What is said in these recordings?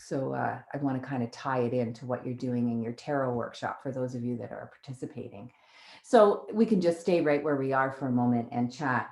So I want to kind of tie it into what you're doing in your tarot workshop for those of you that are participating. So we can just stay right where we are for a moment and chat.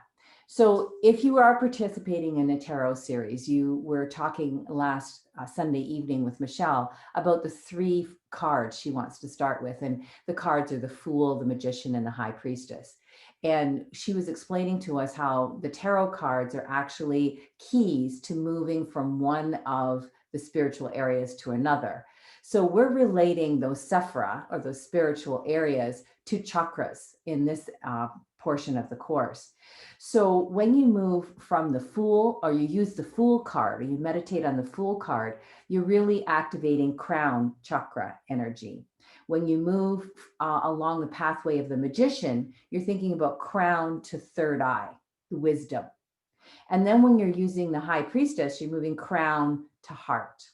So if you are participating in a tarot series, you were talking last Sunday evening with Michelle about the 3 cards she wants to start with. And the cards are the Fool, the Magician, and the High Priestess. And she was explaining to us how the tarot cards are actually keys to moving from one of the spiritual areas to another. So we're relating those sephira, or those spiritual areas, to chakras in this portion of the course. So when you move from the Fool, or you use the Fool card, or you meditate on the Fool card, you're really activating crown chakra energy. When you move along the pathway of the Magician, you're thinking about crown to third eye, wisdom. And then when you're using the High Priestess, you're moving crown to heart.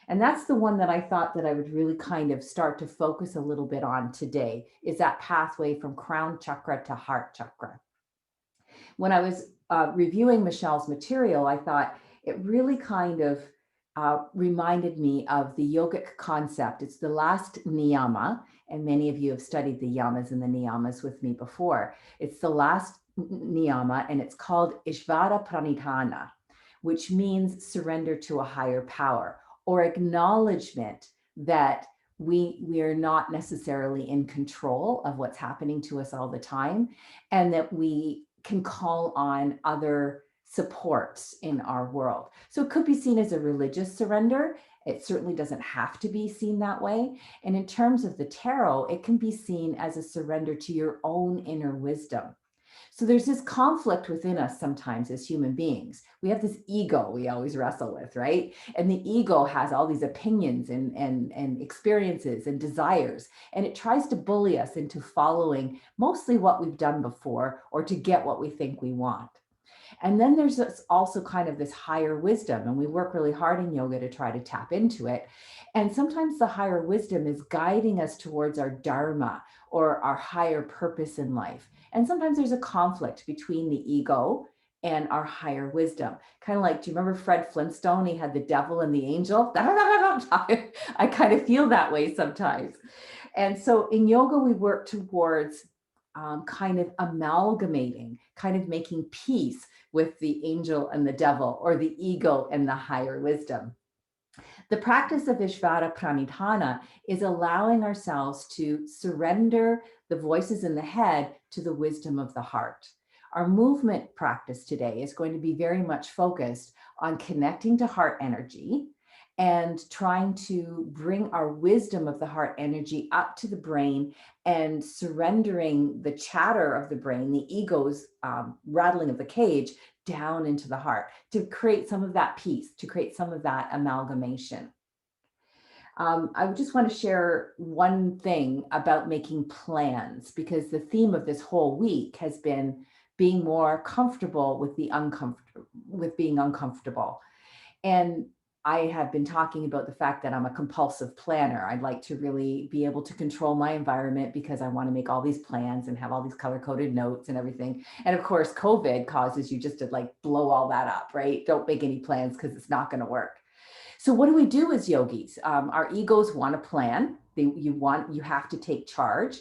And that's the one that I thought that I would really kind of start to focus a little bit on today, is that pathway from crown chakra to heart chakra. When I was reviewing Michelle's material, I thought it really kind of reminded me of the yogic concept. It's the last niyama, and many of you have studied the yamas and the niyamas with me before. It's the last niyama, and it's called Ishvara Pranidhana, which means surrender to a higher power, or acknowledgement that we are not necessarily in control of what's happening to us all the time, and that we can call on other supports in our world. So it could be seen as a religious surrender. It certainly doesn't have to be seen that way. And in terms of the tarot, it can be seen as a surrender to your own inner wisdom. So there's this conflict within us sometimes as human beings. We have this ego we always wrestle with, right? And the ego has all these opinions and experiences and desires, and it tries to bully us into following mostly what we've done before, or to get what we think we want. And then there's also kind of this higher wisdom, and we work really hard in yoga to try to tap into it. And sometimes the higher wisdom is guiding us towards our dharma, or our higher purpose in life. And sometimes there's a conflict between the ego and our higher wisdom. Kind of like, do you remember Fred Flintstone? He had the devil and the angel. I kind of feel that way sometimes. And so in yoga, we work towards kind of amalgamating, kind of making peace with the angel and the devil, or the ego and the higher wisdom. The practice of Ishvara Pranidhana is allowing ourselves to surrender the voices in the head to the wisdom of the heart. Our movement practice today is going to be very much focused on connecting to heart energy and trying to bring our wisdom of the heart energy up to the brain, and surrendering the chatter of the brain, the ego's rattling of the cage, down into the heart, to create some of that peace, to create some of that amalgamation. I just want to share one thing about making plans, because the theme of this whole week has been being more comfortable with being uncomfortable. And I have been talking about the fact that I'm a compulsive planner. I'd like to really be able to control my environment, because I want to make all these plans and have all these color-coded notes and everything. And of course, COVID causes you just to like blow all that up, right? Don't make any plans, because it's not going to work. So what do we do as yogis? Our egos want a plan. You have to take charge.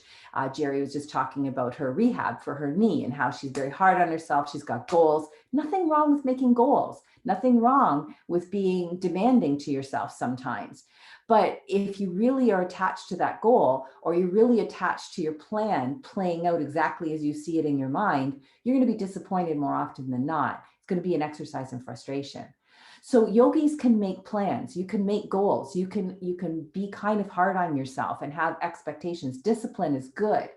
Jerry was just talking about her rehab for her knee and how she's very hard on herself. She's got goals. Nothing wrong with making goals. Nothing wrong with being demanding to yourself sometimes. But if you really are attached to that goal, or you're really attached to your plan playing out exactly as you see it in your mind, you're going to be disappointed more often than not. It's going to be an exercise in frustration. So yogis can make plans. You can make goals. You can be kind of hard on yourself and have expectations. Discipline is good,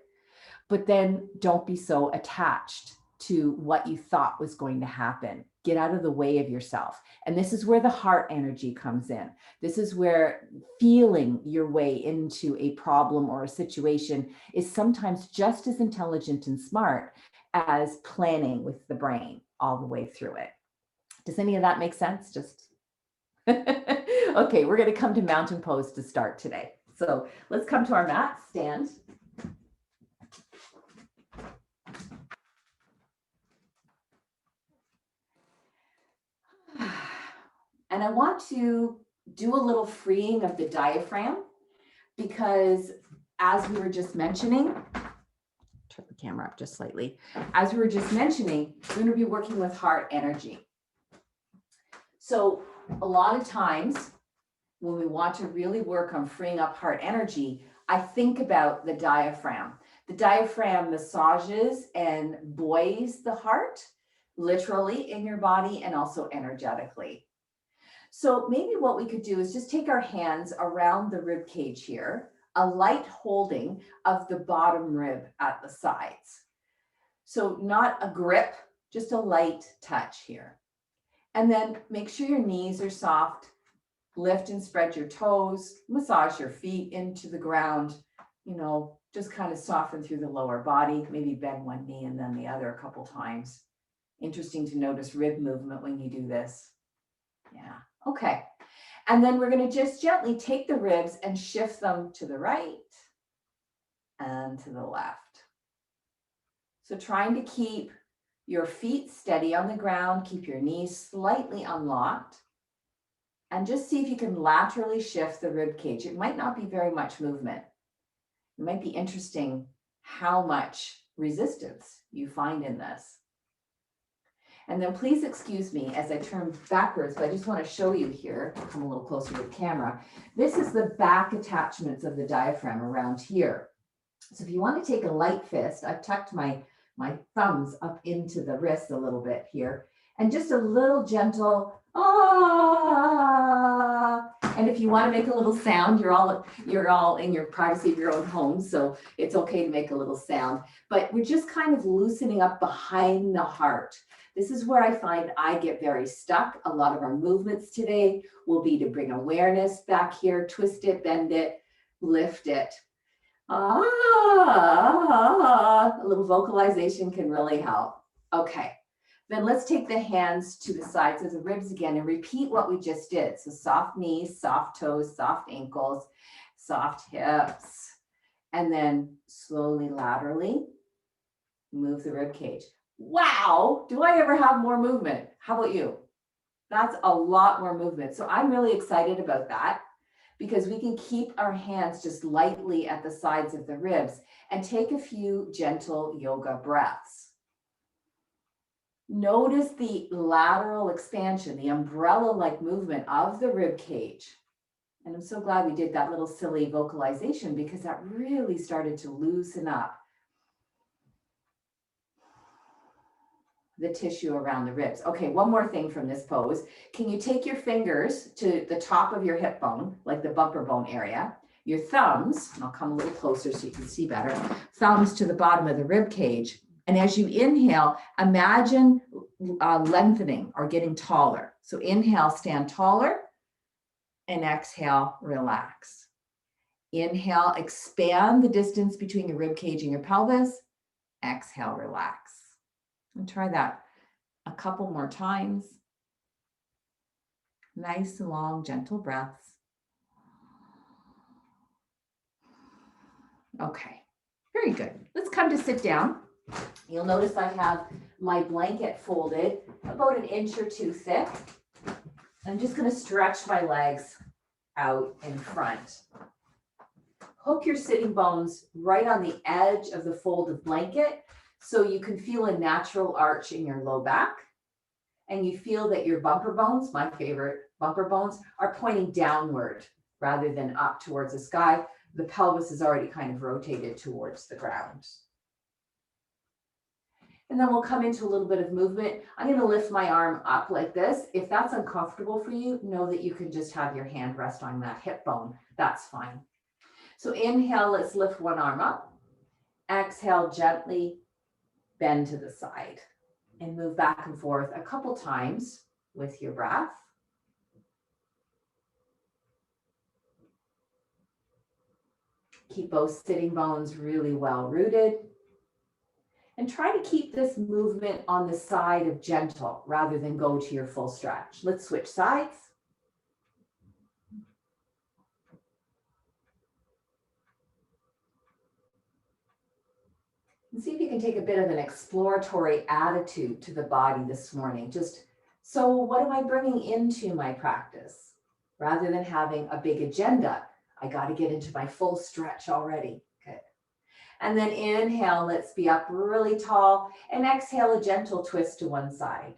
but then don't be so attached to what you thought was going to happen. Get out of the way of yourself. And this is where the heart energy comes in. This is where feeling your way into a problem or a situation is sometimes just as intelligent and smart as planning with the brain all the way through it. Does any of that make sense? Just okay, we're going to come to mountain pose to start today. So let's come to our mat, stand. And I want to do a little freeing of the diaphragm, because as we were just mentioning, turn the camera up just slightly. As we were just mentioning, we're going to be working with heart energy. So a lot of times when we want to really work on freeing up heart energy, I think about the diaphragm. The diaphragm massages and buoys the heart, literally in your body and also energetically. So maybe what we could do is just take our hands around the rib cage here, a light holding of the bottom rib at the sides. So not a grip, just a light touch here. And then make sure your knees are soft. Lift and spread your toes, massage your feet into the ground, just kind of soften through the lower body, maybe bend one knee and then the other a couple times. Interesting to notice rib movement when you do this. Yeah, okay. And then we're going to just gently take the ribs and shift them to the right and to the left. So trying to keep your feet steady on the ground, keep your knees slightly unlocked, and just see if you can laterally shift the rib cage. It might not be very much movement. It might be interesting how much resistance you find in this. And then please excuse me as I turn backwards, but I just want to show you here, come a little closer to the camera. This is the back attachments of the diaphragm around here. So if you want to take a light fist, I've tucked my thumbs up into the wrist a little bit here, and just a little gentle, ah. And if you want to make a little sound, you're all in your privacy of your own home, so it's okay to make a little sound. But we're just kind of loosening up behind the heart. This is where I find I get very stuck. A lot of our movements today will be to bring awareness back here, twist it, bend it, lift it. A little vocalization can really help. Okay, then let's take the hands to the sides of the ribs again and repeat what we just did. So soft knees, soft toes, soft ankles, soft hips, and then slowly laterally move the rib cage. Wow, do I ever have more movement? How about you? That's a lot more movement. So I'm really excited about that, because we can keep our hands just lightly at the sides of the ribs and take a few gentle yoga breaths. Notice the lateral expansion, the umbrella-like movement of the rib cage. And I'm so glad we did that little silly vocalization, because that really started to loosen up the tissue around the ribs. Okay, one more thing from this pose. Can you take your fingers to the top of your hip bone, like the bumper bone area, your thumbs, and I'll come a little closer so you can see better, thumbs to the bottom of the rib cage. And as you inhale, imagine lengthening or getting taller. So inhale, stand taller, and exhale, relax. Inhale, expand the distance between your rib cage and your pelvis. Exhale, relax. And try that a couple more times. Nice and long, gentle breaths. Okay, very good. Let's come to sit down. You'll notice I have my blanket folded about 1 inch or 2 thick. I'm just going to stretch my legs out in front. Hook your sitting bones right on the edge of the folded blanket, so you can feel a natural arch in your low back, and you feel that your bumper bones, my favorite bumper bones, are pointing downward rather than up towards the sky. The pelvis is already kind of rotated towards the ground. And then we'll come into a little bit of movement. I'm going to lift my arm up like this. If that's uncomfortable for you, know that you can just have your hand rest on that hip bone. That's fine. So inhale, let's lift one arm up. Exhale, gently bend to the side and move back and forth a couple times with your breath. Keep both sitting bones really well rooted. And try to keep this movement on the side of gentle rather than go to your full stretch. Let's switch sides. And see if you can take a bit of an exploratory attitude to the body this morning. Just, so what am I bringing into my practice, rather than having a big agenda. I got to get into my full stretch already. Good. And then inhale, let's be up really tall, and exhale, a gentle twist to one side.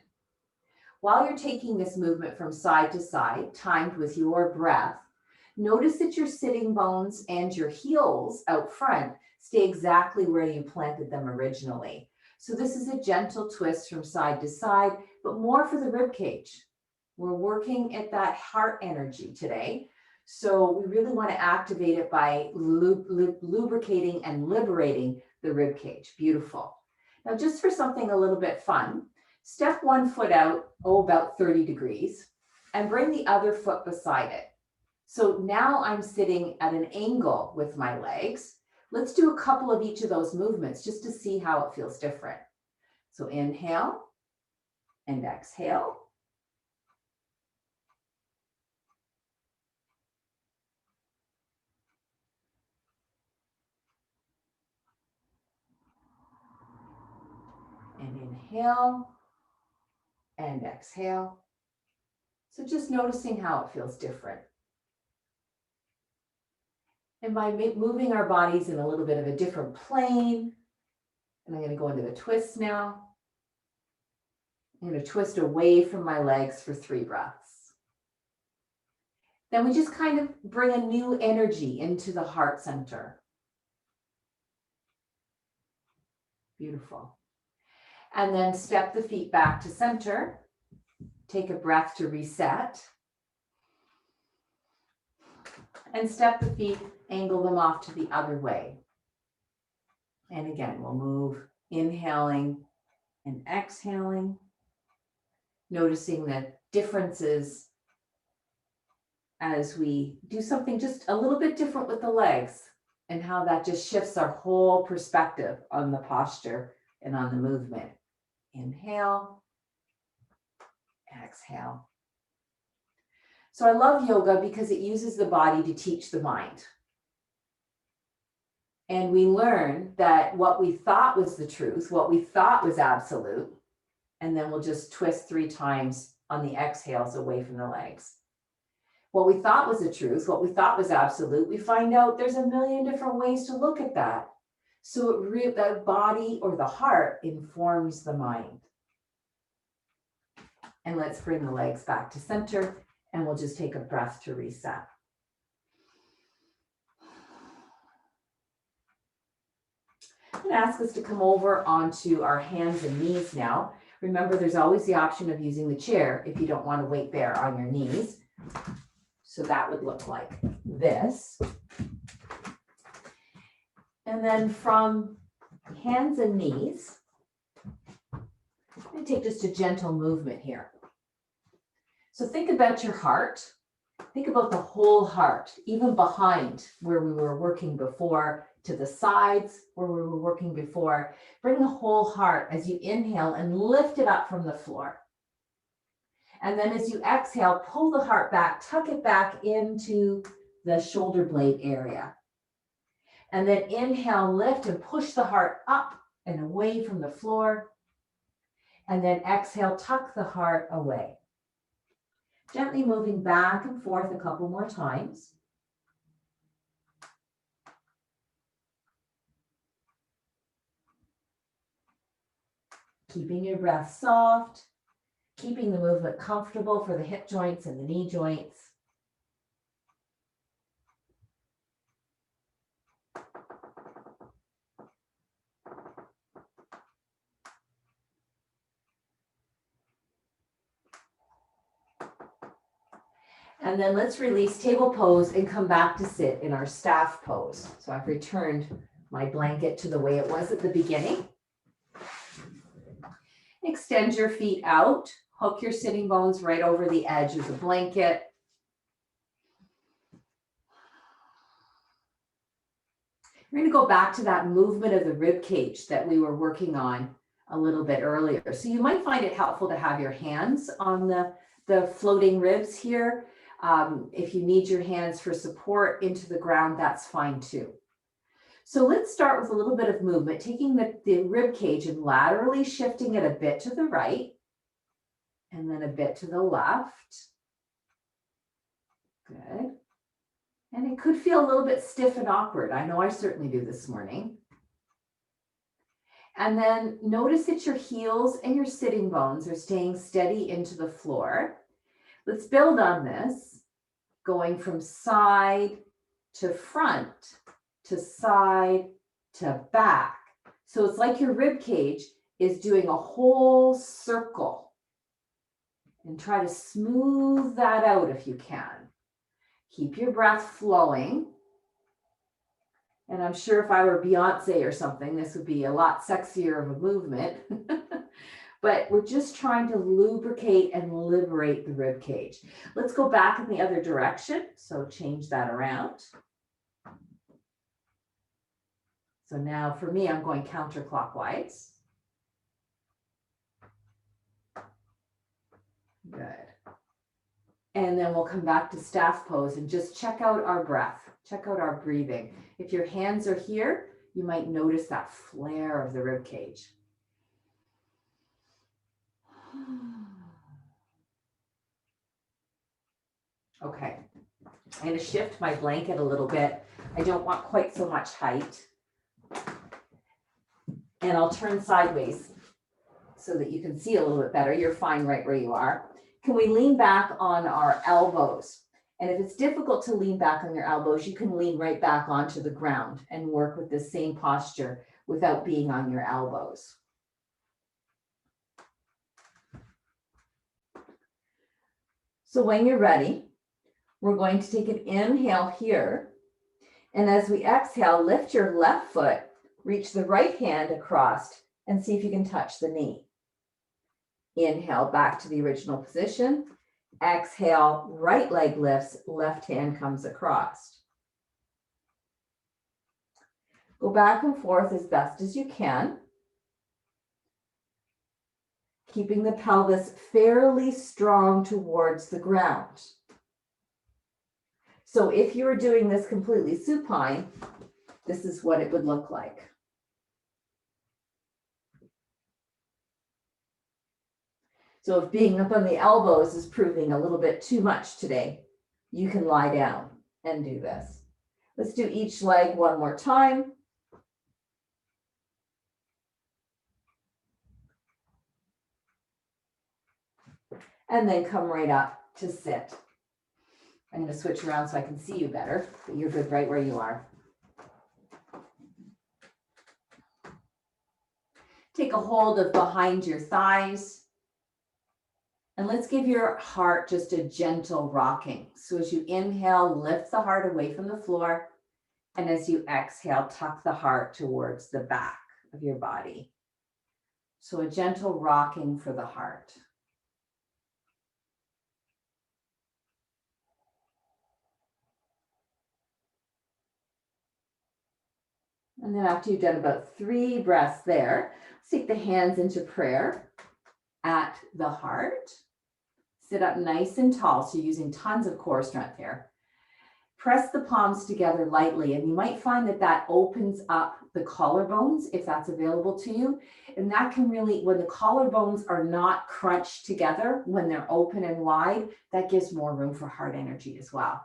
While you're taking this movement from side to side, timed with your breath, notice that your sitting bones and your heels out front stay exactly where you planted them originally. So this is a gentle twist from side to side, but more for the rib cage. We're working at that heart energy today. So we really want to activate it by lubricating and liberating the rib cage. Beautiful. Now, just for something a little bit fun, step one foot out, about 30 degrees, and bring the other foot beside it. So now I'm sitting at an angle with my legs. Let's do a couple of each of those movements just to see how it feels different. So inhale and exhale. And inhale and exhale. So just noticing how it feels different. And by moving our bodies in a little bit of a different plane, and I'm going to go into the twist now. I'm going to twist away from my legs for 3 breaths. Then we just kind of bring a new energy into the heart center. Beautiful. And then step the feet back to center. Take a breath to reset. And step the feet, angle them off to the other way. And again, we'll move, inhaling and exhaling, noticing the differences as we do something just a little bit different with the legs and how that just shifts our whole perspective on the posture and on the movement. Inhale, exhale. So I love yoga because it uses the body to teach the mind. And we learn that what we thought was the truth, what we thought was absolute, and then we'll just twist 3 times on the exhales away from the legs. What we thought was the truth, what we thought was absolute, we find out there's a million different ways to look at that. So the body or the heart informs the mind. And let's bring the legs back to center, and we'll just take a breath to reset. I'm going to ask us to come over onto our hands and knees now. Remember, there's always the option of using the chair if you don't want to weight bear on your knees. So that would look like this. And then from hands and knees, I'm going to take just a gentle movement here. So think about your heart. Think about the whole heart, even behind where we were working before, to the sides where we were working before. Bring the whole heart as you inhale and lift it up from the floor. And then as you exhale, pull the heart back, tuck it back into the shoulder blade area. And then inhale, lift and push the heart up and away from the floor. And then exhale, tuck the heart away. Gently moving back and forth a couple more times. Keeping your breath soft. Keeping the movement comfortable for the hip joints and the knee joints. And then let's release table pose and come back to sit in our staff pose. So I've returned my blanket to the way it was at the beginning. Extend your feet out. Hook your sitting bones right over the edge of the blanket. We're going to go back to that movement of the rib cage that we were working on a little bit earlier. So you might find it helpful to have your hands on the floating ribs here. If you need your hands for support into the ground, that's fine too. So let's start with a little bit of movement, taking the rib cage and laterally shifting it a bit to the right and then a bit to the left. Good. And it could feel a little bit stiff and awkward. I know I certainly do this morning. And then notice that your heels and your sitting bones are staying steady into the floor. Let's build on this, going from side to front to side to back. So it's like your rib cage is doing a whole circle. And try to smooth that out if you can. Keep your breath flowing. And I'm sure if I were Beyonce or something, this would be a lot sexier of a movement. But we're just trying to lubricate and liberate the rib cage. Let's go back in the other direction. So change that around. So now for me, I'm going counterclockwise. Good. And then we'll come back to staff pose and just check out our breath. Check out our breathing. If your hands are here, you might notice that flare of the rib cage. Okay, I'm going to shift my blanket a little bit. I don't want quite so much height. And I'll turn sideways so that you can see a little bit better. You're fine right where you are. Can we lean back on our elbows? And if it's difficult to lean back on your elbows, you can lean right back onto the ground and work with the same posture without being on your elbows. So when you're ready, we're going to take an inhale here. And as we exhale, lift your left foot, reach the right hand across, and see if you can touch the knee. Inhale back to the original position. Exhale, right leg lifts, left hand comes across. Go back and forth as best as you can, keeping the pelvis fairly strong towards the ground. So if you were doing this completely supine, this is what it would look like. So if being up on the elbows is proving a little bit too much today, you can lie down and do this. Let's do each leg one more time. And then come right up to sit. I'm going to switch around so I can see you better, but you're good right where you are. Take a hold of behind your thighs. And let's give your heart just a gentle rocking. So as you inhale, lift the heart away from the floor. And as you exhale, tuck the heart towards the back of your body. So a gentle rocking for the heart. And then after you've done about 3 breaths there, take the hands into prayer at the heart. Sit up nice and tall, so you're using tons of core strength here. Press the palms together lightly, and you might find that that opens up the collarbones if that's available to you. And that can really, when the collarbones are not crunched together, when they're open and wide, that gives more room for heart energy as well.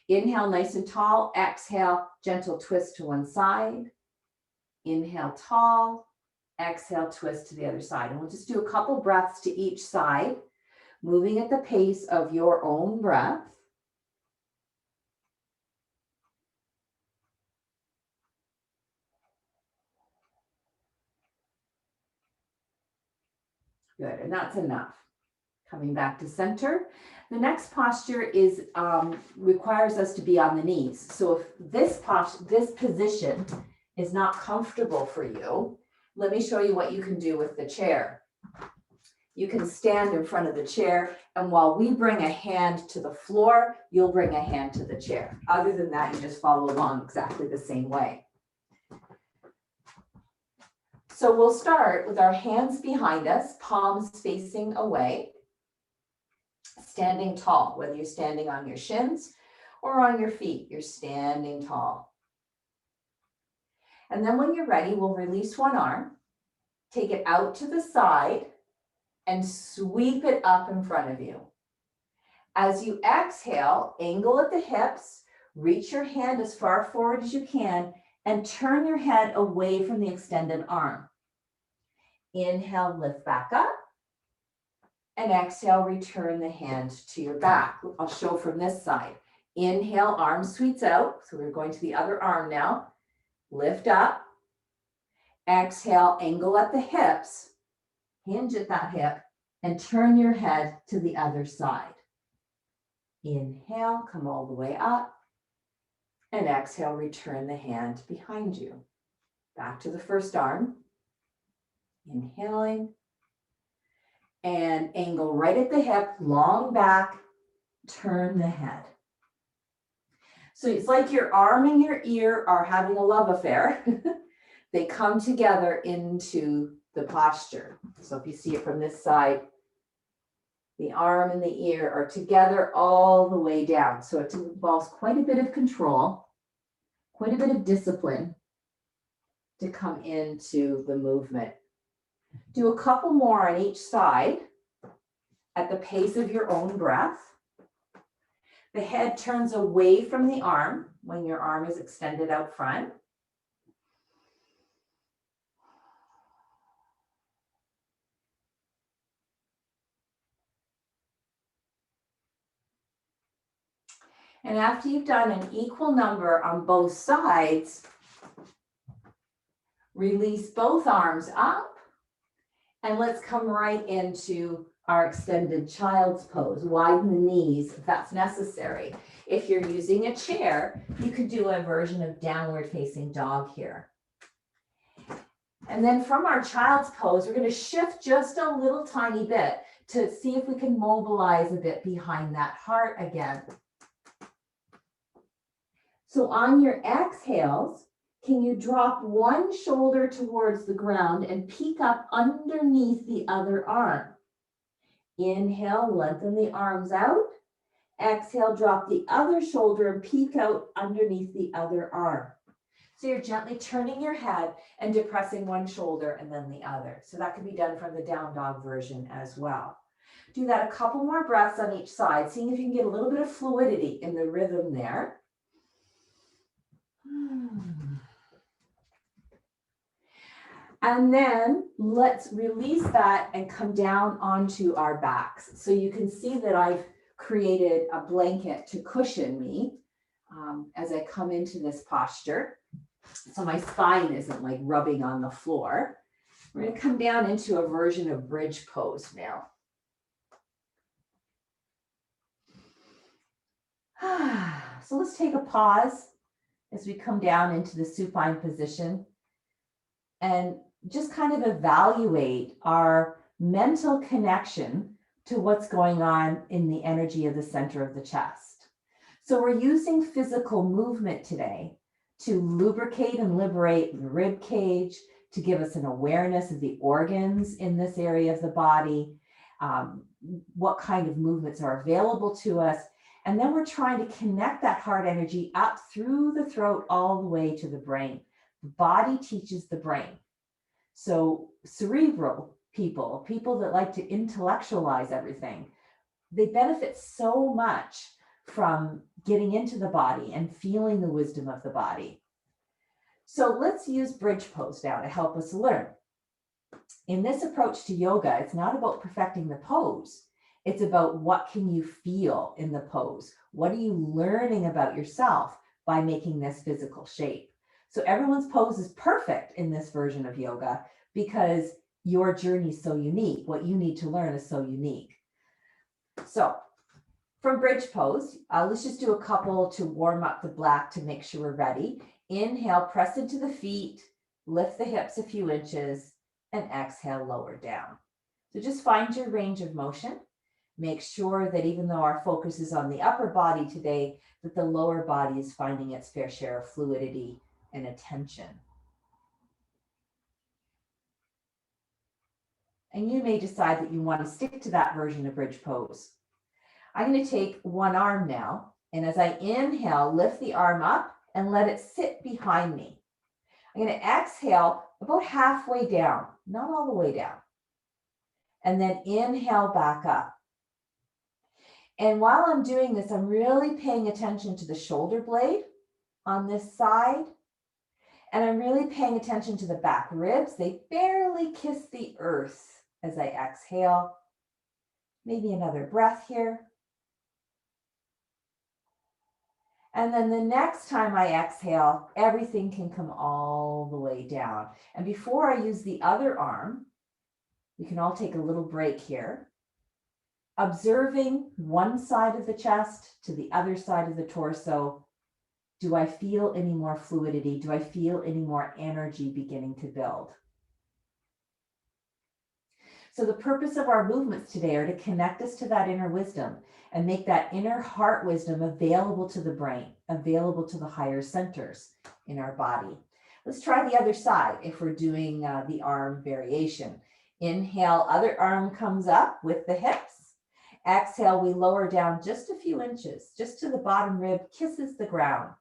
Inhale nice and tall, exhale, gentle twist to one side. Inhale tall, exhale, twist to the other side. And we'll just do a couple breaths to each side, moving at the pace of your own breath. Good, and that's enough. Coming back to center. The next posture is requires us to be on the knees. So if this position is not comfortable for you, let me show you what you can do with the chair. You can stand in front of the chair, and while we bring a hand to the floor, you'll bring a hand to the chair. Other than that, you just follow along exactly the same way. So we'll start with our hands behind us, palms facing away, standing tall, whether you're standing on your shins or on your feet, you're standing tall. And then when you're ready, we'll release one arm, take it out to the side, and sweep it up in front of you. As you exhale, angle at the hips, reach your hand as far forward as you can, and turn your head away from the extended arm. Inhale, lift back up. And exhale, return the hand to your back. I'll show from this side. Inhale, arm sweeps out. So we're going to the other arm now. Lift up. Exhale, angle at the hips. Hinge at that hip and turn your head to the other side. Inhale, come all the way up. And exhale, return the hand behind you. Back to the first arm. Inhaling. And angle right at the hip, long back, turn the head. So it's like your arm and your ear are having a love affair. They come together into the posture. So if you see it from this side, the arm and the ear are together all the way down. So it involves quite a bit of control, quite a bit of discipline to come into the movement. Do a couple more on each side at the pace of your own breath. The head turns away from the arm when your arm is extended out front. And after you've done an equal number on both sides, release both arms up. And let's come right into our extended child's pose. Widen the knees if that's necessary. If you're using a chair, you could do a version of downward facing dog here. And then from our child's pose, we're going to shift just a little tiny bit to see if we can mobilize a bit behind that heart again. So on your exhales, can you drop one shoulder towards the ground and peek up underneath the other arm? Inhale, lengthen the arms out. Exhale, drop the other shoulder and peek out underneath the other arm. So you're gently turning your head and depressing one shoulder and then the other. So that can be done from the down dog version as well. Do that a couple more breaths on each side, seeing if you can get a little bit of fluidity in the rhythm there. And then let's release that and come down onto our backs. So you can see that I've created a blanket to cushion me as I come into this posture. So my spine isn't like rubbing on the floor. We're going to come down into a version of bridge pose now. So let's take a pause as we come down into the supine position and just kind of evaluate our mental connection to what's going on in the energy of the center of the chest. So we're using physical movement today to lubricate and liberate the rib cage, to give us an awareness of the organs in this area of the body, what kind of movements are available to us. And then we're trying to connect that heart energy up through the throat all the way to the brain. The body teaches the brain. So cerebral people that like to intellectualize everything, they benefit so much from getting into the body and feeling the wisdom of the body. So let's use bridge pose now to help us learn. In this approach to yoga, it's not about perfecting the pose. It's about what can you feel in the pose? What are you learning about yourself by making this physical shape? So everyone's pose is perfect in this version of yoga because your journey is so unique. What you need to learn is so unique. So from bridge pose, let's just do a couple to warm up the black to make sure we're ready. Inhale, press into the feet, lift the hips a few inches, and exhale, lower down. So just find your range of motion. Make sure that even though our focus is on the upper body today, that the lower body is finding its fair share of fluidity and attention. And you may decide that you want to stick to that version of bridge pose. I'm going to take one arm now, and as I inhale, lift the arm up and let it sit behind me. I'm going to exhale about halfway down, not all the way down. And then inhale back up. And while I'm doing this, I'm really paying attention to the shoulder blade on this side. And I'm really paying attention to the back ribs. They barely kiss the earth as I exhale. Maybe another breath here. And then the next time I exhale, everything can come all the way down. And before I use the other arm, we can all take a little break here. Observing one side of the chest to the other side of the torso. Do I feel any more fluidity? Do I feel any more energy beginning to build? So the purpose of our movements today are to connect us to that inner wisdom and make that inner heart wisdom available to the brain, available to the higher centers in our body. Let's try the other side if we're doing the arm variation. Inhale, other arm comes up with the hips. Exhale, we lower down just a few inches, just to the bottom rib, kisses the ground.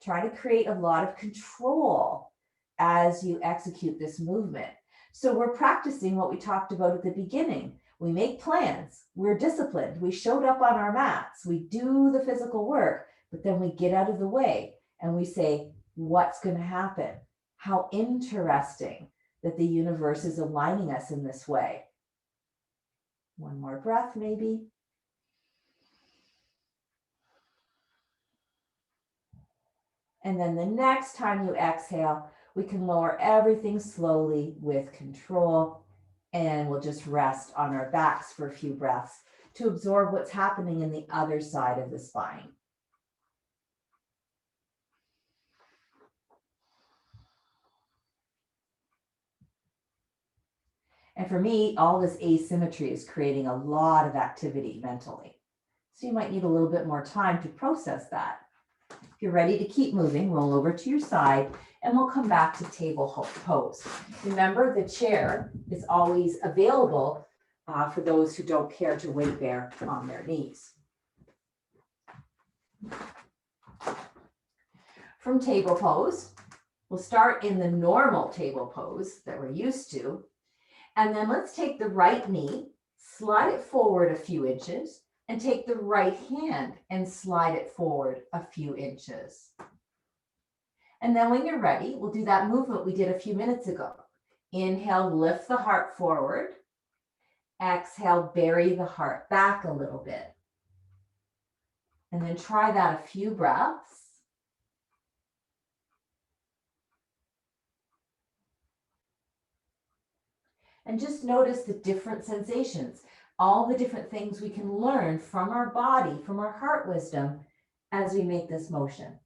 Try to create a lot of control as you execute this movement. So we're practicing what we talked about at the beginning. We make plans, we're disciplined, we showed up on our mats, we do the physical work, but then we get out of the way and we say, what's going to happen? How interesting that the universe is aligning us in this way. One more breath, maybe. And then the next time you exhale, we can lower everything slowly with control, and we'll just rest on our backs for a few breaths to absorb what's happening in the other side of the spine. And for me, all this asymmetry is creating a lot of activity mentally. So you might need a little bit more time to process that. If you're ready to keep moving, roll over to your side and we'll come back to table pose. Remember, the chair is always available for those who don't care to weight bear on their knees. From table pose, we'll start in the normal table pose that we're used to. And then let's take the right knee, slide it forward a few inches, and take the right hand and slide it forward a few inches. And then when you're ready, we'll do that movement we did a few minutes ago. Inhale, lift the heart forward. Exhale, bury the heart back a little bit. And then try that a few breaths. And just notice the different sensations, all the different things we can learn from our body, from our heart wisdom as we make this motion.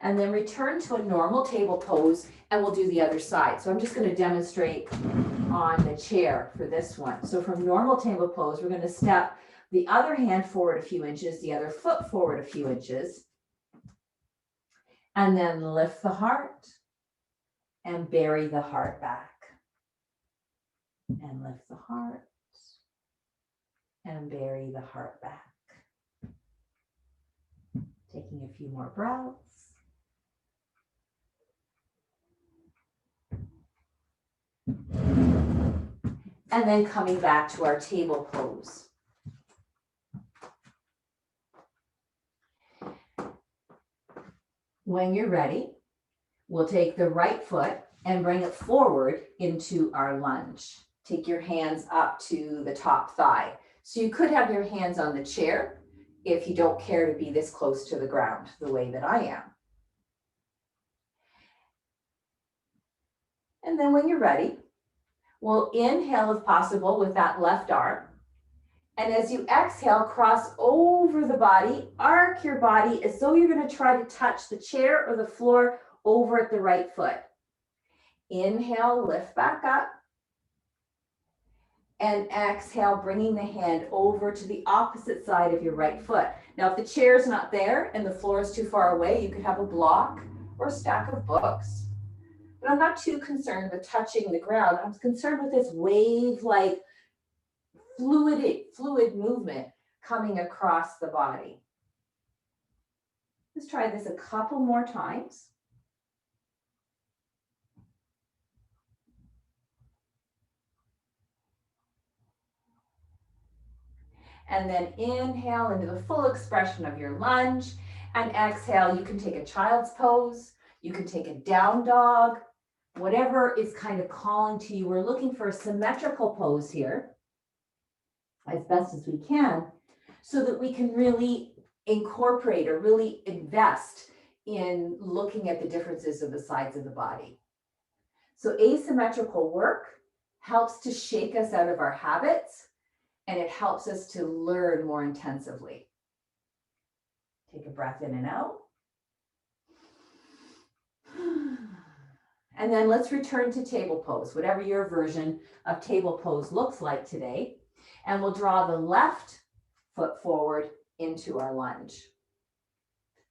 And then return to a normal table pose and we'll do the other side. So I'm just going to demonstrate on the chair for this one. So from normal table pose, we're going to step the other hand forward a few inches, the other foot forward a few inches, and then lift the heart and bury the heart back. And lift the heart and bury the heart back. Taking a few more breaths. And then coming back to our table pose. When you're ready, we'll take the right foot and bring it forward into our lunge. Take your hands up to the top thigh. So you could have your hands on the chair if you don't care to be this close to the ground the way that I am. And then when you're ready, we'll inhale if possible with that left arm. And as you exhale, cross over the body, arc your body as though you're going to try to touch the chair or the floor over at the right foot. Inhale, lift back up. And exhale, bringing the hand over to the opposite side of your right foot. Now, if the chair is not there and the floor is too far away, you could have a block or a stack of books. But I'm not too concerned with touching the ground. I'm concerned with this wave-like fluid movement coming across the body. Let's try this a couple more times. And then inhale into the full expression of your lunge. And exhale, you can take a child's pose. You can take a down dog. Whatever is kind of calling to you. We're looking for a symmetrical pose here as best as we can so that we can really incorporate or really invest in looking at the differences of the sides of the body. So asymmetrical work helps to shake us out of our habits, and it helps us to learn more intensively. Take a breath in and out. And then let's return to table pose, whatever your version of table pose looks like today. And we'll draw the left foot forward into our lunge.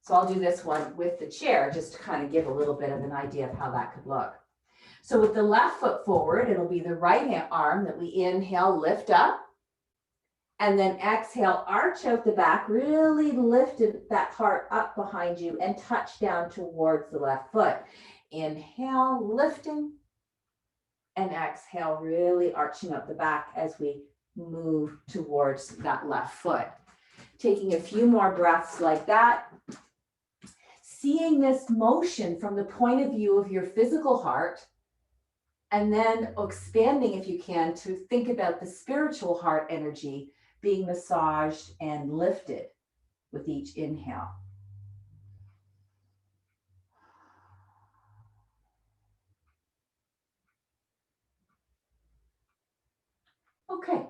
So I'll do this one with the chair just to kind of give a little bit of an idea of how that could look. So with the left foot forward, it'll be the right arm that we inhale, lift up. And then exhale, arch out the back, really lift that heart up behind you and touch down towards the left foot. Inhale, lifting, and exhale, really arching up the back as we move towards that left foot. Taking a few more breaths like that. Seeing this motion from the point of view of your physical heart, and then expanding, if you can, to think about the spiritual heart energy being massaged and lifted with each inhale. Okay,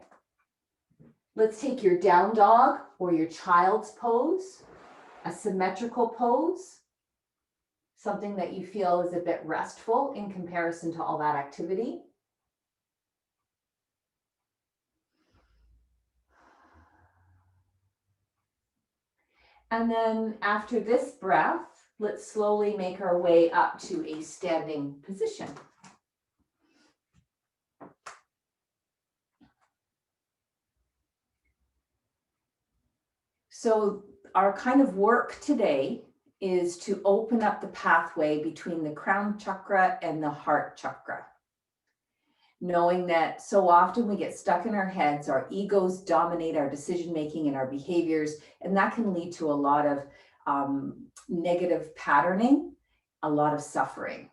let's take your down dog or your child's pose, a symmetrical pose, something that you feel is a bit restful in comparison to all that activity. And then after this breath, let's slowly make our way up to a standing position. So our kind of work today is to open up the pathway between the crown chakra and the heart chakra. Knowing that so often we get stuck in our heads, our egos dominate our decision-making and our behaviors, and that can lead to a lot of negative patterning, a lot of suffering.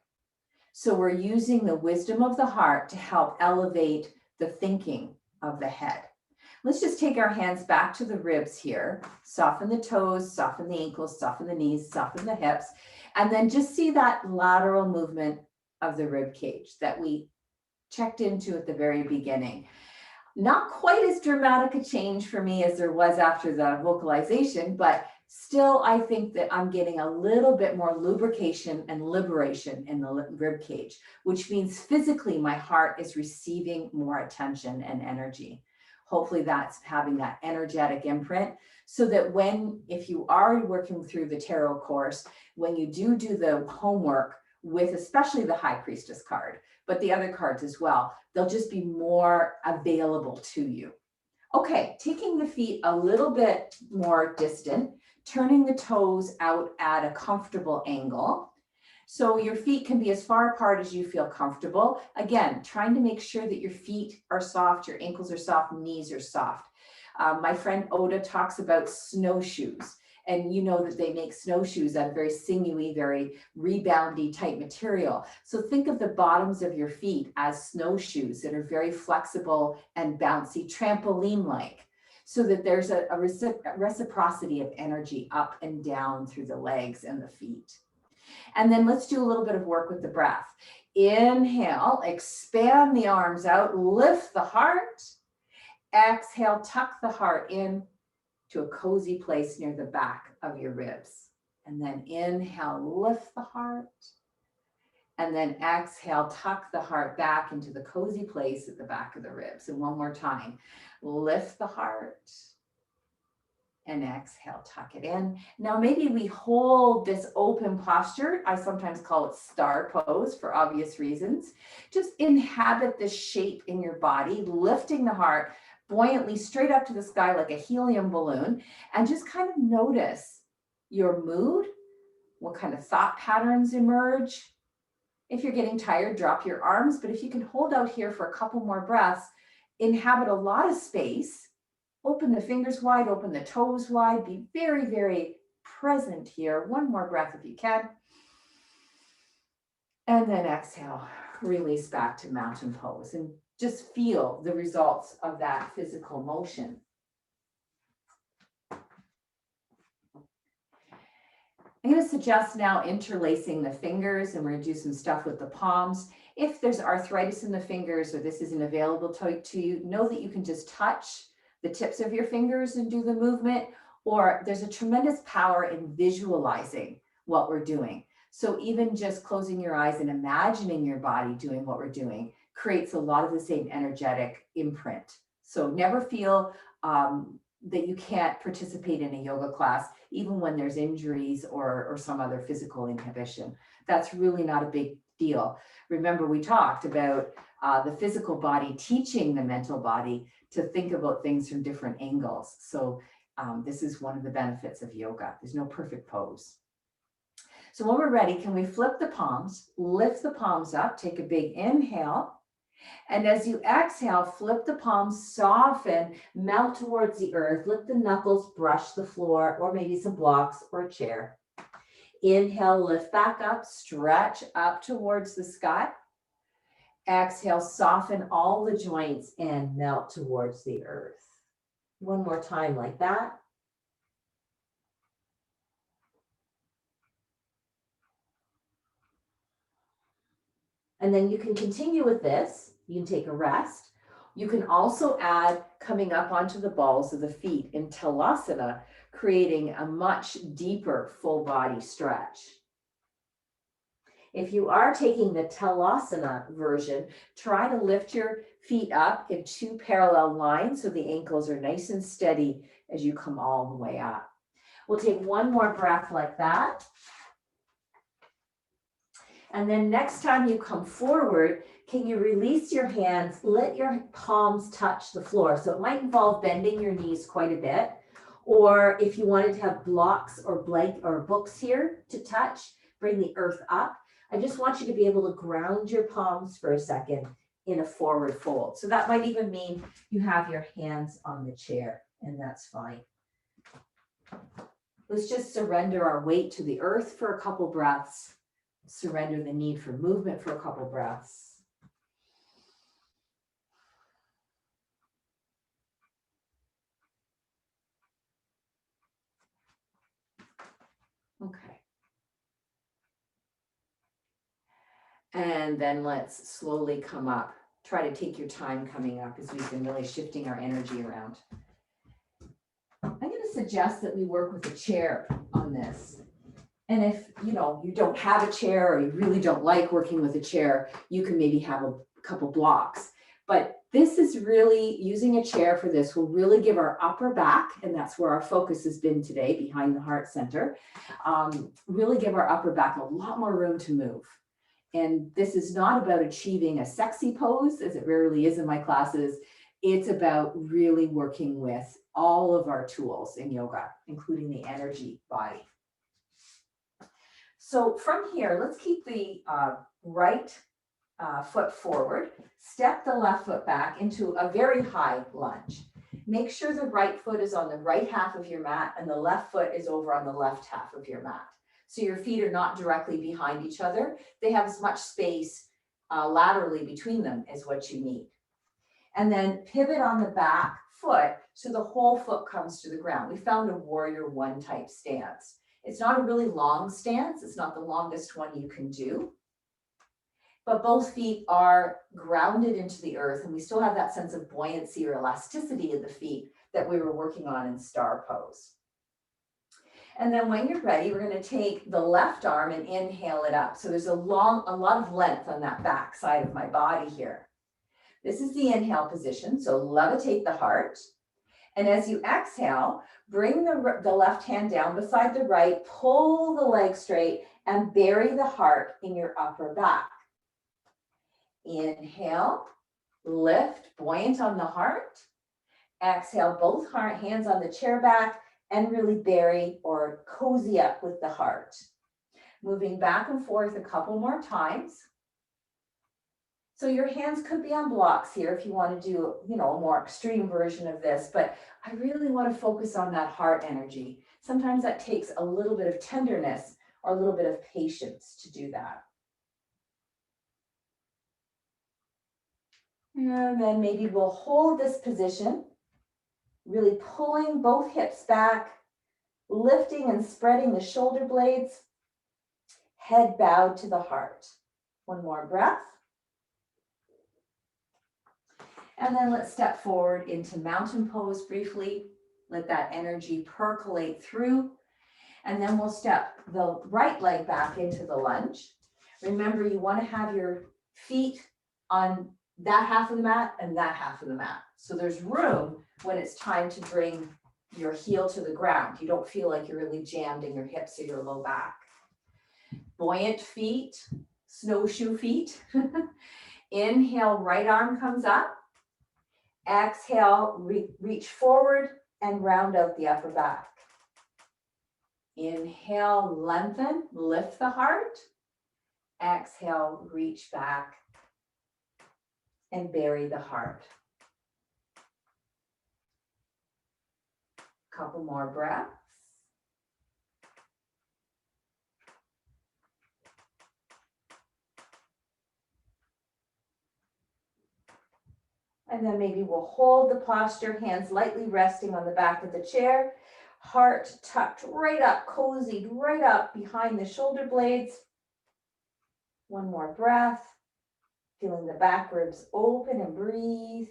So we're using the wisdom of the heart to help elevate the thinking of the head. Let's just take our hands back to the ribs here. Soften the toes, soften the ankles, soften the knees, soften the hips, and then just see that lateral movement of the rib cage that we checked into at the very beginning. Not quite as dramatic a change for me as there was after the vocalization, but still I think that I'm getting a little bit more lubrication and liberation in the rib cage, which means physically my heart is receiving more attention and energy. Hopefully that's having that energetic imprint so that if you are working through the tarot course, when you do the homework with especially the High Priestess card, but the other cards as well, they'll just be more available to you. Okay, taking the feet a little bit more distant, turning the toes out at a comfortable angle. So your feet can be as far apart as you feel comfortable. Again, trying to make sure that your feet are soft, your ankles are soft, knees are soft. My friend Oda talks about snowshoes. And you know that they make snowshoes out of very sinewy, very reboundy type material. So think of the bottoms of your feet as snowshoes that are very flexible and bouncy, trampoline-like, so that there's a reciprocity of energy up and down through the legs and the feet. And then let's do a little bit of work with the breath. Inhale, expand the arms out, lift the heart. Exhale, tuck the heart in to a cozy place near the back of your ribs. And then inhale, lift the heart. And then exhale, tuck the heart back into the cozy place at the back of the ribs. And one more time, lift the heart. And exhale, tuck it in. Now maybe we hold this open posture. I sometimes call it star pose for obvious reasons. Just inhabit this shape in your body, lifting the heart buoyantly straight up to the sky like a helium balloon, and just kind of notice your mood, what kind of thought patterns emerge. If you're getting tired, drop your arms, but if you can hold out here for a couple more breaths, inhabit a lot of space, Open the fingers wide, open the toes wide. Be very, very present here. One more breath if you can. And then exhale, release back to mountain pose and just feel the results of that physical motion. I'm going to suggest now interlacing the fingers, and we're going to do some stuff with the palms. If there's arthritis in the fingers or this isn't available to you, know that you can just touch the tips of your fingers and do the movement, or there's a tremendous power in visualizing what we're doing. So even just closing your eyes and imagining your body doing what we're doing creates a lot of the same energetic imprint. So never feel that you can't participate in a yoga class, even when there's injuries or some other physical inhibition. That's really not a big deal. Remember, we talked about the physical body teaching the mental body to think about things from different angles. So this is one of the benefits of yoga. There's no perfect pose. So when we're ready, can we flip the palms, lift the palms up, take a big inhale. And as you exhale, flip the palms, soften, melt towards the earth, let the knuckles brush the floor or maybe some blocks or a chair. Inhale, lift back up, stretch up towards the sky. Exhale, soften all the joints and melt towards the earth. One more time like that. And then you can continue with this. You can take a rest. You can also add coming up onto the balls of the feet in Talasana, creating a much deeper full body stretch. If you are taking the Talasana version, try to lift your feet up in two parallel lines so the ankles are nice and steady as you come all the way up. We'll take one more breath like that. And then next time you come forward, can you release your hands, let your palms touch the floor? So it might involve bending your knees quite a bit. Or if you wanted to have blocks or blank or books here to touch, bring the earth up. I just want you to be able to ground your palms for a second in a forward fold. So that might even mean you have your hands on the chair, and that's fine. Let's just surrender our weight to the earth for a couple breaths. Surrender the need for movement for a couple breaths. Okay. And then let's slowly come up. Try to take your time coming up as we've been really shifting our energy around. I'm going to suggest that we work with a chair on this. And if you don't have a chair or you really don't like working with a chair, you can maybe have a couple blocks. But this is really, using a chair for this will really give our upper back, and that's where our focus has been today, behind the heart center, really give our upper back a lot more room to move. And this is not about achieving a sexy pose, as it rarely is in my classes. It's about really working with all of our tools in yoga, including the energy body. So from here, let's keep the right foot forward, step the left foot back into a very high lunge. Make sure the right foot is on the right half of your mat and the left foot is over on the left half of your mat. So your feet are not directly behind each other. They have as much space laterally between them as what you need. And then pivot on the back foot so the whole foot comes to the ground. We found a warrior one type stance. It's not a really long stance. It's not the longest one you can do. But both feet are grounded into the earth, and we still have that sense of buoyancy or elasticity in the feet that we were working on in star pose. And then when you're ready, we're going to take the left arm and inhale it up. So there's a lot of length on that back side of my body here. This is the inhale position. So levitate the heart. And as you exhale, bring the left hand down beside the right, pull the leg straight, and bury the heart in your upper back. Inhale, lift, buoyant on the heart. Exhale, both hands on the chair back, and really bury or cozy up with the heart. Moving back and forth a couple more times. So your hands could be on blocks here if you want to do, a more extreme version of this, but I really want to focus on that heart energy. Sometimes that takes a little bit of tenderness or a little bit of patience to do that. And then maybe we'll hold this position, really pulling both hips back, lifting and spreading the shoulder blades, head bowed to the heart. One more breath. And then let's step forward into mountain pose briefly. Let that energy percolate through. And then we'll step the right leg back into the lunge. Remember, you want to have your feet on that half of the mat and that half of the mat. So there's room when it's time to bring your heel to the ground. You don't feel like you're really jammed in your hips or your low back. Buoyant feet, snowshoe feet. Inhale, right arm comes up. Exhale, reach forward and round out the upper back. Inhale, lengthen, lift the heart. Exhale, reach back and bury the heart. Couple more breaths. And then maybe we'll hold the posture, hands lightly resting on the back of the chair, heart tucked right up, cozied right up behind the shoulder blades. One more breath, feeling the back ribs open and breathe.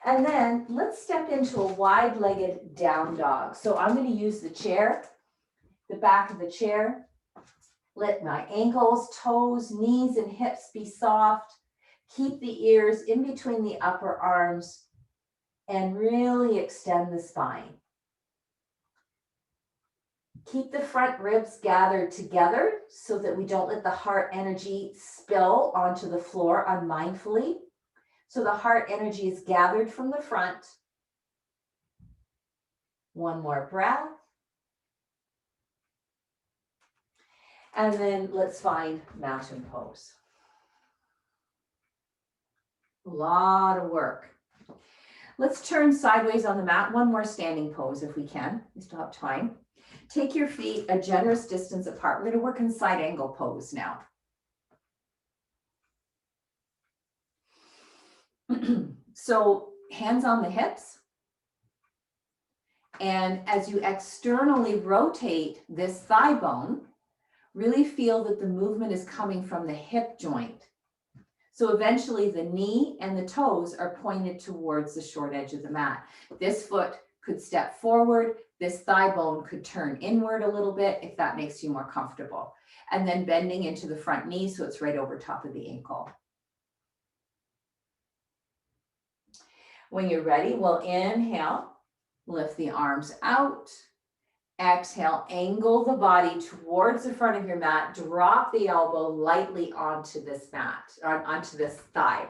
And then let's step into a wide-legged down dog. So I'm going to use the chair, the back of the chair. Let my ankles, toes, knees, and hips be soft. Keep the ears in between the upper arms and really extend the spine. Keep the front ribs gathered together so that we don't let the heart energy spill onto the floor unmindfully. So the heart energy is gathered from the front. One more breath. And then let's find mountain pose. A lot of work. Let's turn sideways on the mat. One more standing pose if we can. We still have time. Take your feet a generous distance apart. We're going to work in side angle pose now. So hands on the hips. And as you externally rotate this thigh bone, really feel that the movement is coming from the hip joint. So eventually the knee and the toes are pointed towards the short edge of the mat. This foot could step forward. This thigh bone could turn inward a little bit if that makes you more comfortable. And then bending into the front knee so it's right over top of the ankle. When you're ready, we'll inhale, lift the arms out. Exhale, angle the body towards the front of your mat. Drop the elbow lightly onto this mat, onto this thigh.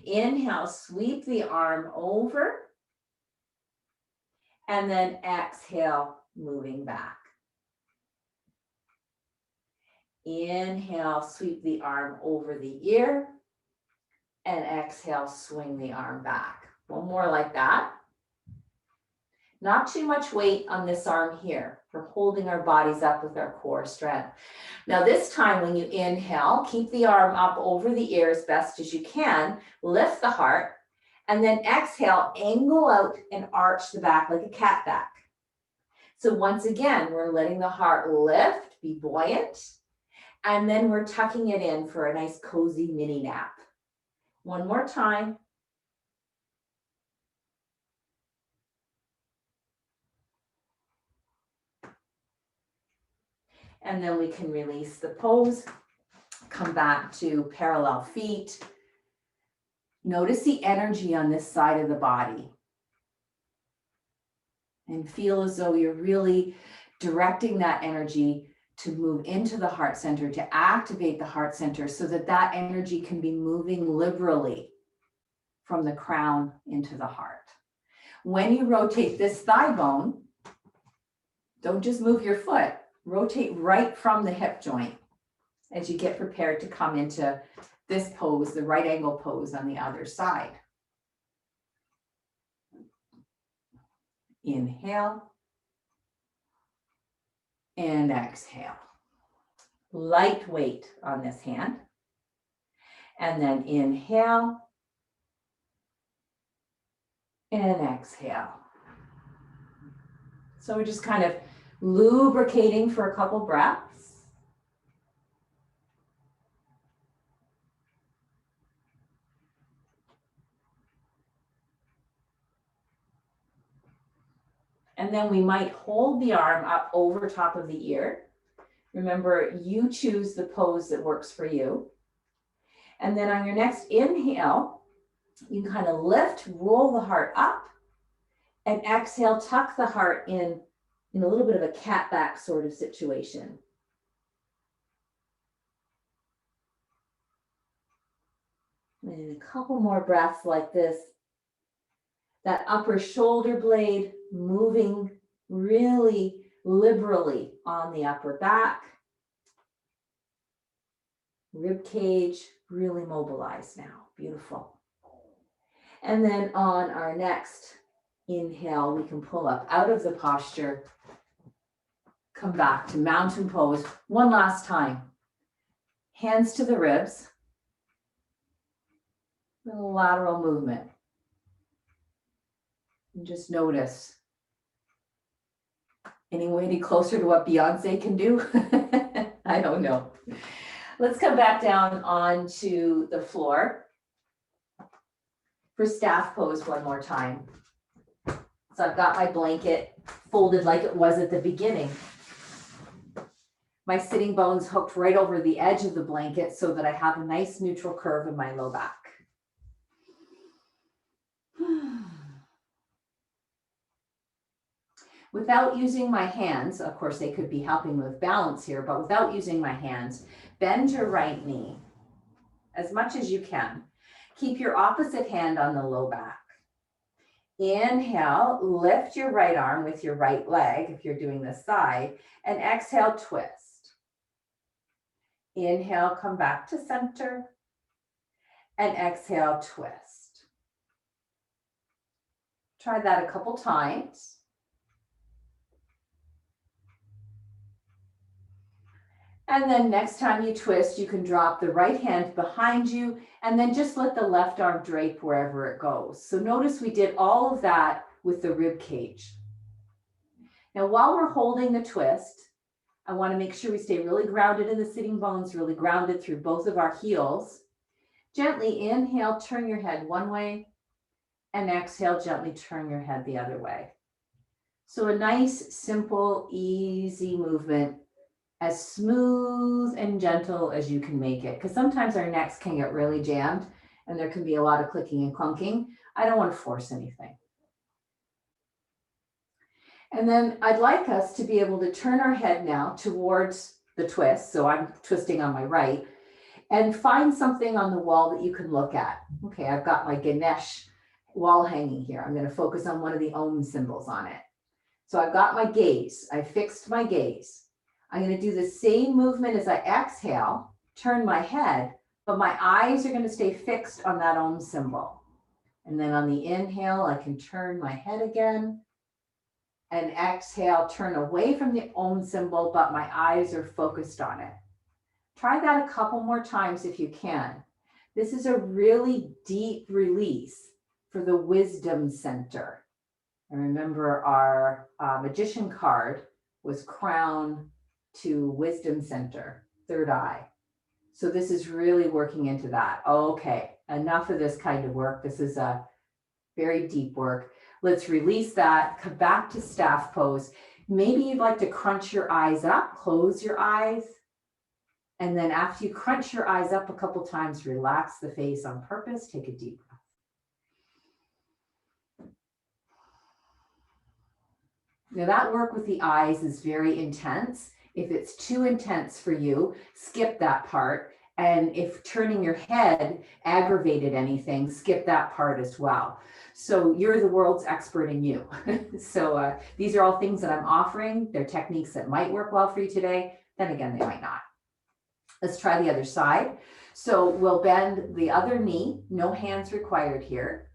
Inhale, sweep the arm over. And then exhale, moving back. Inhale, sweep the arm over the ear. And exhale, swing the arm back. One more like that. Not too much weight on this arm here. We're holding our bodies up with our core strength. Now this time when you inhale, keep the arm up over the ear as best as you can. Lift the heart. And then exhale, angle out and arch the back like a cat back. So once again, we're letting the heart lift, be buoyant. And then we're tucking it in for a nice cozy mini nap. One more time. And then we can release the pose, come back to parallel feet. Notice the energy on this side of the body. And feel as though you're really directing that energy to move into the heart center, to activate the heart center so that that energy can be moving liberally from the crown into the heart. When you rotate this thigh bone, don't just move your foot. Rotate right from the hip joint as you get prepared to come into this pose, the right angle pose on the other side. Inhale and exhale. Light weight on this hand. And then inhale and exhale. So we're just kind of lubricating for a couple breaths. And then we might hold the arm up over top of the ear. Remember, you choose the pose that works for you. And then on your next inhale, you can kind of lift, roll the heart up, and exhale, tuck the heart in a little bit of a cat back sort of situation. And a couple more breaths like this. That upper shoulder blade moving really liberally on the upper back. Rib cage really mobilized now. Beautiful. And then on our next inhale, we can pull up out of the posture. Come back to mountain pose. One last time. Hands to the ribs. Little lateral movement. And just notice. Any closer to what Beyonce can do? I don't know. Let's come back down onto the floor for staff pose one more time. So I've got my blanket folded like it was at the beginning. My sitting bones hooked right over the edge of the blanket so that I have a nice neutral curve in my low back. Without using my hands, of course they could be helping with balance here, but without using my hands, bend your right knee as much as you can. Keep your opposite hand on the low back. Inhale, lift your right arm with your right leg if you're doing this side, and exhale, twist. Inhale, come back to center, and exhale, twist. Try that a couple times. And then next time you twist, you can drop the right hand behind you and then just let the left arm drape wherever it goes. So notice we did all of that with the rib cage. Now, while we're holding the twist, I want to make sure we stay really grounded in the sitting bones, really grounded through both of our heels. Gently inhale, turn your head one way, and exhale, gently turn your head the other way. So a nice, simple, easy movement, as smooth and gentle as you can make it. Because sometimes our necks can get really jammed and there can be a lot of clicking and clunking. I don't want to force anything. And then I'd like us to be able to turn our head now towards the twist. So I'm twisting on my right, and find something on the wall that you can look at. Okay, I've got my Ganesh wall hanging here. I'm going to focus on one of the Om symbols on it. So I've got my gaze. I fixed my gaze. I'm going to do the same movement as I exhale, turn my head, but my eyes are going to stay fixed on that Om symbol. And then on the inhale, I can turn my head again, and exhale, turn away from the Om symbol, but my eyes are focused on it. Try that a couple more times if you can. This is a really deep release for the wisdom center. And remember, our magician card was crown to wisdom center, third eye. So this is really working into that. Okay, enough of this kind of work. This is a very deep work. Let's release that, come back to staff pose. Maybe you'd like to crunch your eyes up, close your eyes. And then after you crunch your eyes up a couple times, relax the face on purpose. Take a deep breath. Now that work with the eyes is very intense. If it's too intense for you, skip that part. And if turning your head aggravated anything, skip that part as well. So you're the world's expert in you. So these are all things that I'm offering. They're techniques that might work well for you today. Then again, they might not. Let's try the other side. So we'll bend the other knee, no hands required here.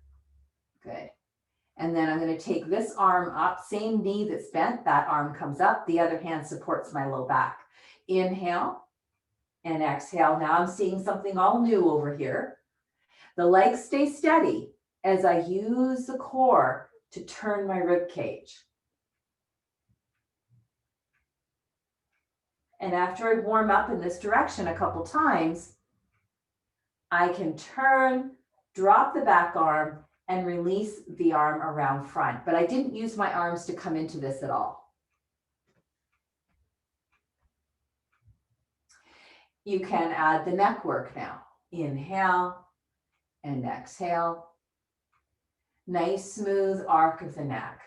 Good. And then I'm going to take this arm up, same knee that's bent, that arm comes up, the other hand supports my low back. Inhale and exhale. Now I'm seeing something all new over here. The legs stay steady as I use the core to turn my rib cage. And after I warm up in this direction a couple times, I can turn, drop the back arm, and release the arm around front. But I didn't use my arms to come into this at all. You can add the neck work now. Inhale and exhale. Nice smooth arc of the neck.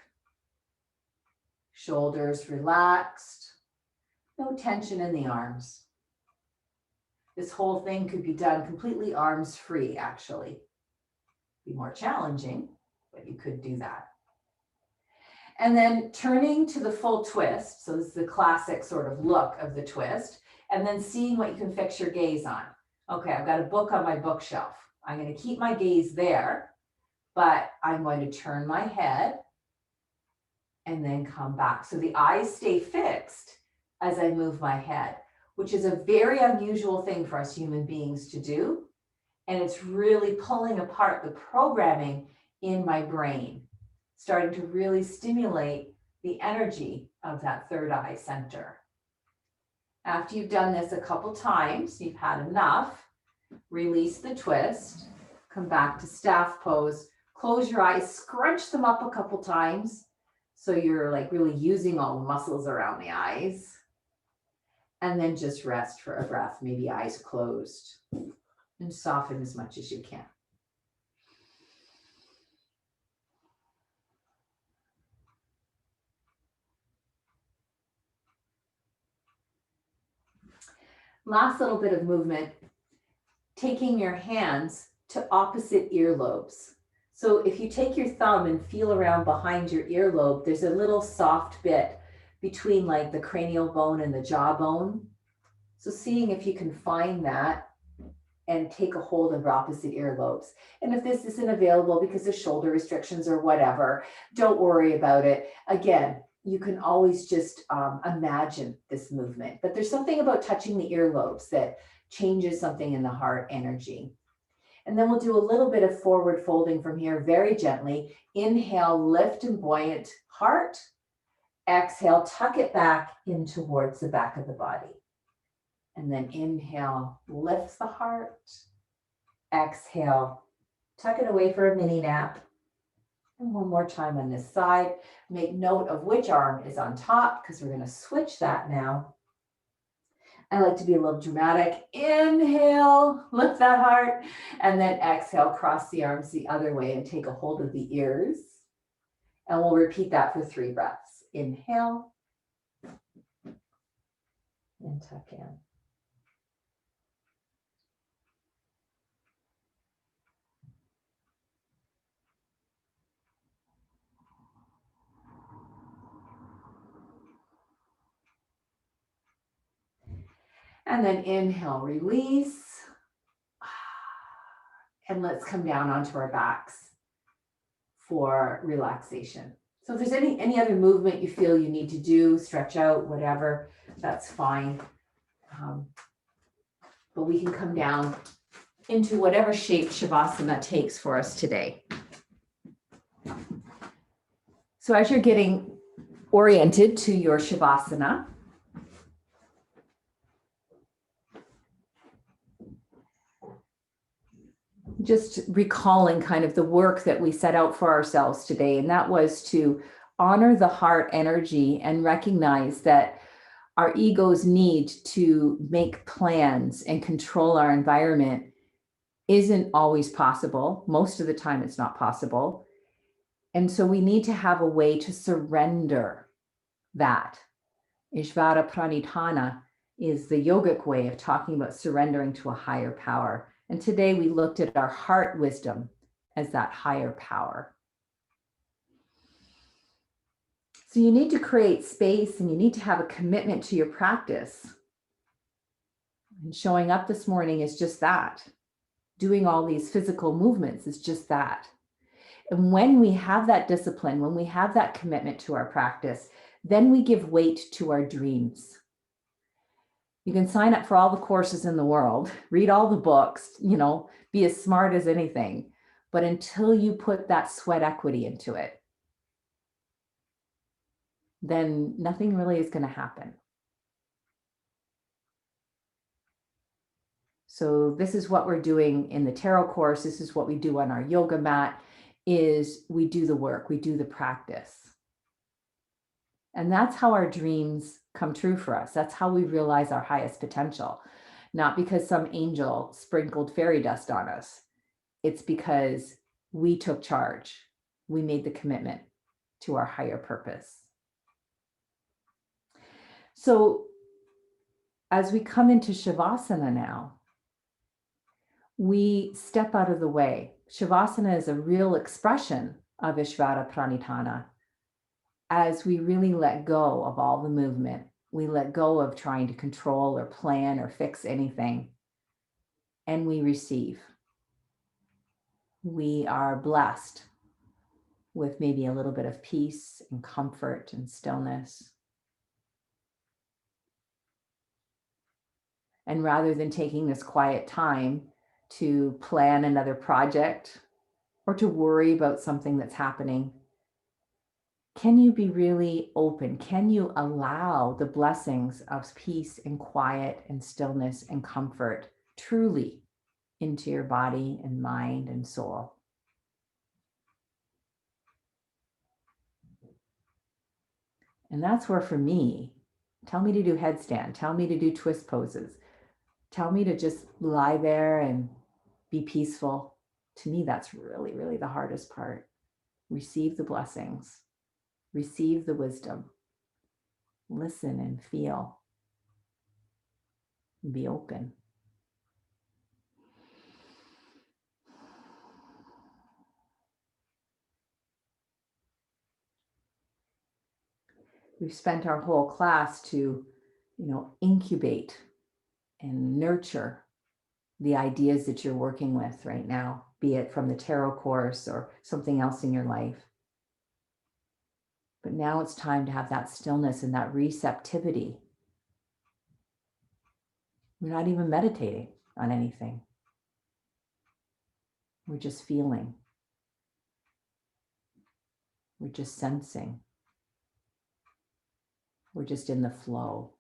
Shoulders relaxed. No tension in the arms. This whole thing could be done completely arms free, actually. Be more challenging, but you could do that. And then turning to the full twist. So this is the classic sort of look of the twist. And then seeing what you can fix your gaze on. Okay, I've got a book on my bookshelf. I'm going to keep my gaze there, but I'm going to turn my head and then come back. So the eyes stay fixed as I move my head, which is a very unusual thing for us human beings to do. And it's really pulling apart the programming in my brain, starting to really stimulate the energy of that third eye center. After you've done this a couple times, you've had enough, release the twist, come back to staff pose, close your eyes, scrunch them up a couple times. So you're like really using all the muscles around the eyes. And then just rest for a breath, maybe eyes closed, and soften as much as you can. Last little bit of movement, taking your hands to opposite earlobes. So if you take your thumb and feel around behind your earlobe, there's a little soft bit between like the cranial bone and the jawbone. So seeing if you can find that and take a hold of opposite earlobes. And if this isn't available because of shoulder restrictions or whatever, don't worry about it. Again, you can always just imagine this movement, but there's something about touching the earlobes that changes something in the heart energy. And then we'll do a little bit of forward folding from here, very gently. Inhale, lift and buoyant heart. Exhale, tuck it back in towards the back of the body. And then inhale, lifts the heart. Exhale, tuck it away for a mini nap. And one more time on this side. Make note of which arm is on top because we're going to switch that now. I like to be a little dramatic. Inhale, lift that heart. And then exhale, cross the arms the other way and take a hold of the ears. And we'll repeat that for 3 breaths. Inhale. And tuck in. And then inhale, release. And let's come down onto our backs for relaxation. So if there's any other movement you feel you need to do, stretch out, whatever, that's fine. But we can come down into whatever shape Shavasana takes for us today. So as you're getting oriented to your Shavasana, just recalling kind of the work that we set out for ourselves today, and that was to honor the heart energy and recognize that our ego's need to make plans and control our environment isn't always possible. Most of the time it's not possible. And so we need to have a way to surrender that. Ishvara Pranidhana is the yogic way of talking about surrendering to a higher power. And today we looked at our heart wisdom as that higher power. So you need to create space and you need to have a commitment to your practice. And showing up this morning is just that. Doing all these physical movements is just that. And when we have that discipline, when we have that commitment to our practice, then we give weight to our dreams. You can sign up for all the courses in the world, read all the books, be as smart as anything. But until you put that sweat equity into it, then nothing really is going to happen. So this is what we're doing in the tarot course. This is what we do on our yoga mat, is we do the work, we do the practice. And that's how our dreams come true for us. That's how we realize our highest potential. Not because some angel sprinkled fairy dust on us. It's because we took charge. We made the commitment to our higher purpose. So as we come into Shavasana now, we step out of the way. Shavasana is a real expression of Ishvara Pranidhana. As we really let go of all the movement, we let go of trying to control or plan or fix anything, and we receive. We are blessed with maybe a little bit of peace and comfort and stillness. And rather than taking this quiet time to plan another project or to worry about something that's happening, can you be really open? Can you allow the blessings of peace and quiet and stillness and comfort truly into your body and mind and soul? And that's where, for me, tell me to do headstand, tell me to do twist poses, tell me to just lie there and be peaceful. To me, that's really, really the hardest part. Receive the blessings, receive the wisdom, listen and feel, and be open. We've spent our whole class to, incubate and nurture the ideas that you're working with right now, be it from the tarot course or something else in your life. But now it's time to have that stillness and that receptivity. We're not even meditating on anything. We're just feeling. We're just sensing. We're just in the flow.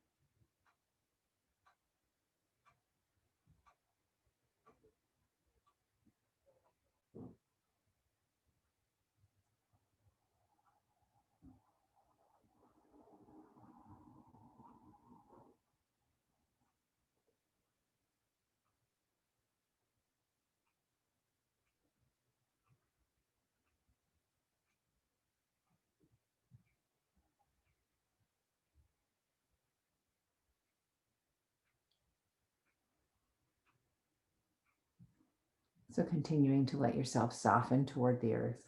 So continuing to let yourself soften toward the earth.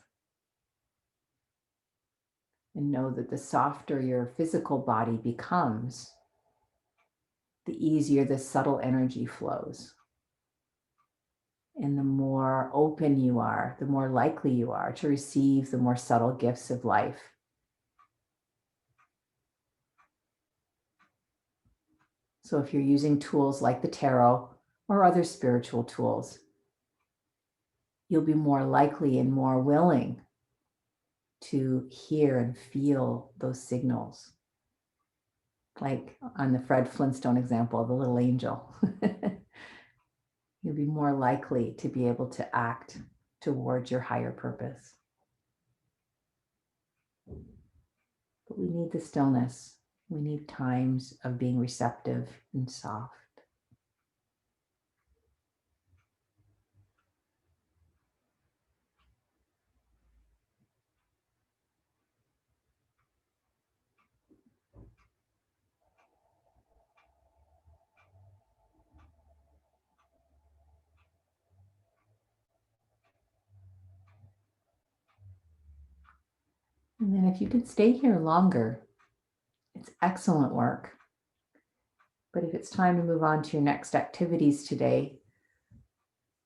And know that the softer your physical body becomes, the easier the subtle energy flows. And the more open you are, the more likely you are to receive the more subtle gifts of life. So if you're using tools like the tarot or other spiritual tools, you'll be more likely and more willing to hear and feel those signals. Like on the Fred Flintstone example, the little angel. You'll be more likely to be able to act towards your higher purpose. But we need the stillness. We need times of being receptive and soft. And then if you can stay here longer, it's excellent work. But if it's time to move on to your next activities today,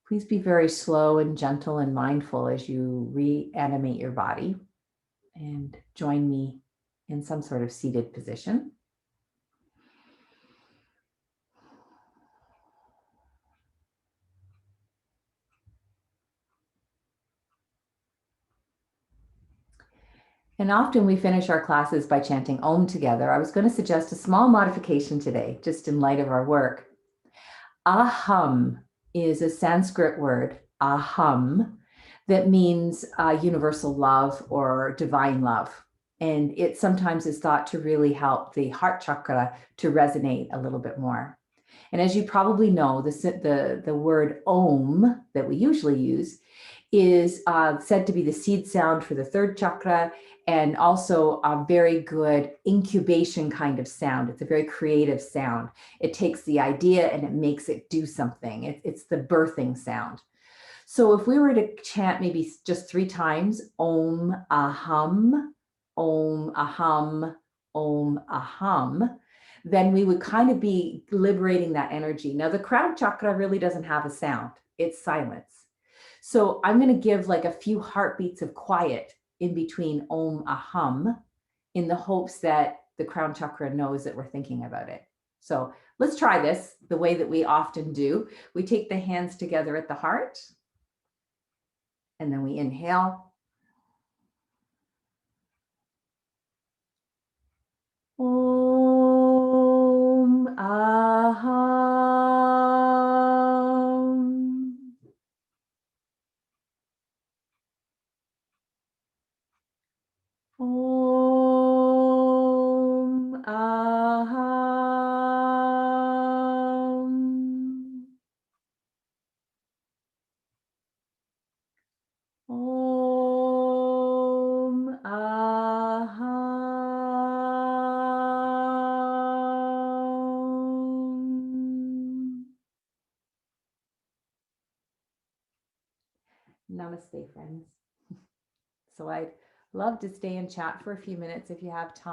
please be very slow and gentle and mindful as you reanimate your body and join me in some sort of seated position. And often we finish our classes by chanting Om together. I was going to suggest a small modification today, just in light of our work. Aham is a Sanskrit word, aham, that means universal love or divine love. And it sometimes is thought to really help the heart chakra to resonate a little bit more. And as you probably know, the word Om that we usually use is said to be the seed sound for the third chakra, and also a very good incubation kind of sound. It's a very creative sound. It takes the idea and it makes it do something. It's the birthing sound. So if we were to chant maybe just 3 times, Om Aham, Om Aham, Om Aham, then we would kind of be liberating that energy. Now, the crown chakra really doesn't have a sound. It's silence. So I'm going to give like a few heartbeats of quiet in between Om Aham in the hopes that the crown chakra knows that we're thinking about it. So let's try this the way that we often do. We take the hands together at the heart, and then we inhale. Om Aham. Om Aham. Om Aham. Namaste, friends. So I'd love to stay and chat for a few minutes if you have time.